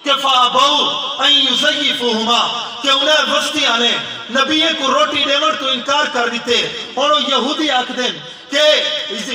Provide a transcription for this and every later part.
کہ فَأَبَوْا أَن يُزَيِّفُوهُمَا کہ انہیں وسطیاں نے نبی کو روٹی دیون تو انکار کر دیتے. اور یہودی آکھ دیں کہ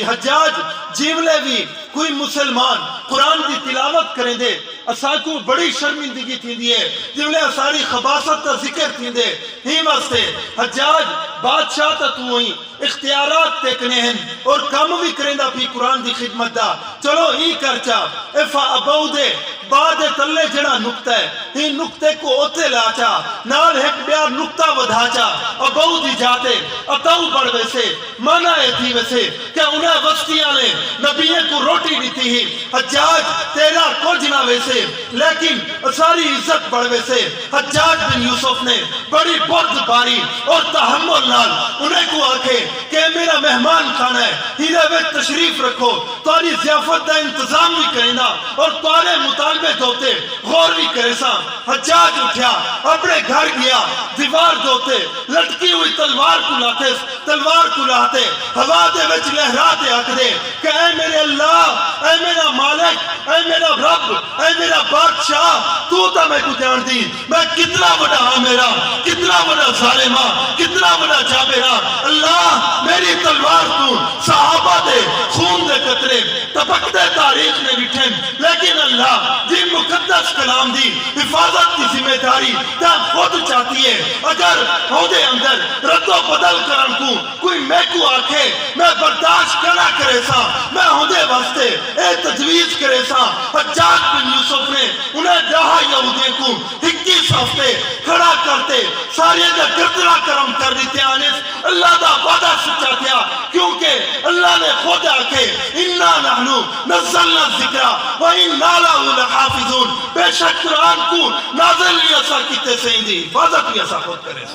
حجاج جیولے بھی کوئی مسلمان قرآن دی تلاوت کریں دے اساں کو بڑی شرمندگی تھی دیئے جیولے ساری خباست کا ذکر تھی دے. ہی واسطے حجاج بادشاہ تا تو ہوئی اختیارات تکنے ہیں اور کام بھی کریں دا بھی قرآن دی خدمت دا. چلو ہی کرچا افا ابو دے بعد تلے جڑا نکتہ ہے ہی نکتے کو اوتے لاچا نال ایک بیار نکتہ ودھاچا ابو دی جاتے اتاو بڑھ ویسے مانا ہے تھی ویسے کہ انہیں وسطیاں نے نبی کو روٹی دیتی ہی. حجاج تیرا کچھ نہ ویسے لیکن ساری عزت بڑھ ویسے حجاج بن یوسف نے بڑی برد باری اور تحمل نال انہیں کو آکھے کہ میرا مہمان کھانا ہے ہیرے ویت تشریف رکھو تاری ضیافت دا انتظام بھی کرنا اور تارے مطالبے دوتے غور بھی کرے سا. حجاج اٹھیا اپنے گھر گیا دیوار دوتے لٹکی ہوئی تلوار کو لاتے تلوار کو لاتے ہوا دے وچ لہراتے آکھ دے کہ اے میرے اللہ اے میرا مالک اے میرا رب اے میرا بادشاہ تو تا میں کو جان دی میں کتنا بڑا ہاں میرا کتنا بڑا ظالمہ کتنا بڑا جابرہ. اللہ میری تلوار تو صحابہ دے خون دے قطرے تپکتے تاریخ میں بٹھیں لیکن اللہ جی مقدس کلام دی حفاظت کی ذمہ داری تا خود چاہتی ہے. اگر ہودے اندر رد و بدل کرن کو کوئی میں کو آکھے میں برداشت کرنا کرے سا میں ہودے واسطے اے تجویز کرے سا. حجاج بن یوسف نے انہیں جہاں یہودیں کو 21 ہفتے کھڑا کرتے سارے جا گردرہ کرم کر دیتے آنس اللہ دا وعدہ سچا تھیا کیونکہ اللہ نے خود آکھے اِنَّا نَحْنُ نَزَّلْنَا الذِّكْرَ وَإِنَّا لَهُ لَحَافِظُونَ. بے شک قرآن کو نازل بھی ایسا کتے سے ہی دی حفاظت بھی ایسا خود کرے.